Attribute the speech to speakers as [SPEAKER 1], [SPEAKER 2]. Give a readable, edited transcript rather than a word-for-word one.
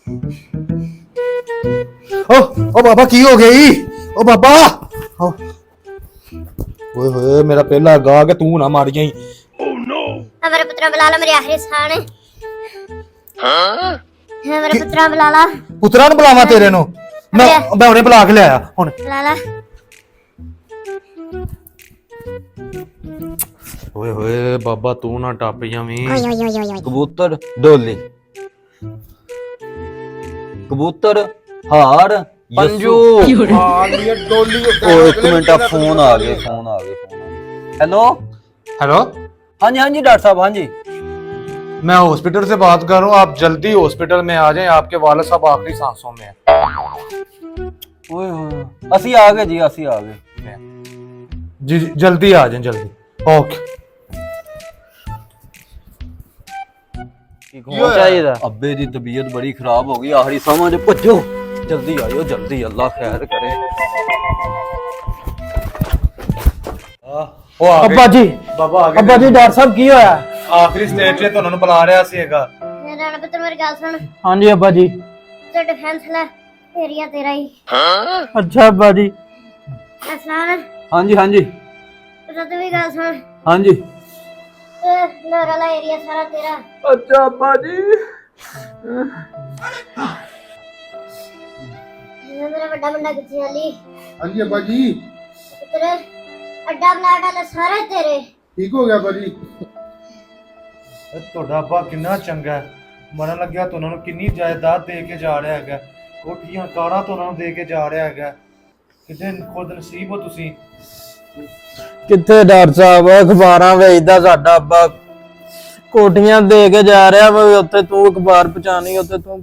[SPEAKER 1] ओ बाबा की हो गई? ओ बाबा ओए होए मेरा पहला गा के तू ना मार गई।
[SPEAKER 2] मेरे पुत्रा बुला ला, मेरे आखिरी साह ने। मेरे पुत्रा बुला ला।
[SPEAKER 1] पुत्रा ने बुलावा तेरे नु? मैं उन्हें बुला के लिया हुन।
[SPEAKER 2] बुला ला।
[SPEAKER 1] ओए होए बाबा तू ना टप जावीं।
[SPEAKER 3] कबूतर डोली, कबूतर हार पंजू।
[SPEAKER 1] डोली
[SPEAKER 3] एक मिनट फोन आ गए, फोन आ गए। हेलो
[SPEAKER 1] हेलो,
[SPEAKER 3] हाँ जी, हाँ जी डॉक्टर साहब, हाँ जी।
[SPEAKER 1] मैं हॉस्पिटल से बात कर रहा हूँ, आप जल्दी हॉस्पिटल में आ जाएं, आपके वालिद साहब आखिरी सांसों में हैं।
[SPEAKER 3] ओए होए ਅਸੀਂ ਆ गए जी, ਅਸੀਂ आ गए
[SPEAKER 1] जी जल्दी आ जाएं, जल्दी। ओके
[SPEAKER 3] चाहिए अब्बे दी तबीयत बड़ी खराब हो गई, आखिरी समझ भजो, जल्दी आयो जल्दी, अल्लाह खैर करे।
[SPEAKER 1] अब्बा जी,
[SPEAKER 3] बाबा अब्बा जी डॉक्टर साहब की होया?
[SPEAKER 1] आखिरी स्टेज ਤੇ ਤੁਹਾਨੂੰ ਬੁਲਾ ਰਿਹਾ ਸੀਗਾ।
[SPEAKER 2] मेरा पुत्र मेरी गल सुन।
[SPEAKER 3] हाँ जी अब्बा जी।
[SPEAKER 2] तो डिफेंस ले एरिया तेरा ही।
[SPEAKER 3] अच्छा अब्बा जी।
[SPEAKER 2] असलान।
[SPEAKER 3] हाँ जी, हाँ जी।
[SPEAKER 2] तो तू भी गल सुन।
[SPEAKER 3] हाँ जी।
[SPEAKER 2] लोरा वाला एरिया सारा तेरा।
[SPEAKER 3] अच्छा अब्बा जी।
[SPEAKER 2] मेरा बड़ा बंदा किथे वाली?
[SPEAKER 4] हाँ जी अब्बा जी।
[SPEAKER 2] पुत्र अड्डा बना डाला सारे तेरे।
[SPEAKER 4] ठीक हो गया अब्बा जी।
[SPEAKER 1] ਤੁਹਾਡਾ ਅੱਬਾ ਕਿੰਨਾ ਚੰਗਾ ਹੈ, ਮਰਨ ਲੱਗਿਆ ਤਾਂ ਉਹਨਾਂ ਨੂੰ ਕਿੰਨੀ ਜਾਇਦਾਦ ਦੇ ਕੇ ਜਾ ਰਿਹਾ ਹੈਗਾ, ਕੋਠੀਆਂ ਕਾਰਾਂ ਤੋਂ ਉਹਨਾਂ ਨੂੰ ਦੇ ਕੇ ਜਾ ਰਿਹਾ ਹੈਗਾ। ਕਿਤੇ ਖੁਦ ਨਸੀਬ ਹੋ ਤੁਸੀਂ।
[SPEAKER 3] ਕਿੱਥੇ ਡਾਕਟਰ ਸਾਹਿਬ, ਅਖਬਾਰਾਂ ਵੇਚਦਾ ਸਾਡਾ ਅੱਬਾ, ਕੋਠੀਆਂ ਦੇ ਕੇ ਜਾ ਰਿਹਾ ਵਾ, ਉੱਥੇ ਤੂੰ ਅਖਬਾਰ ਪਹੁੰਚਾਣੀ, ਉੱਥੇ ਤੂੰ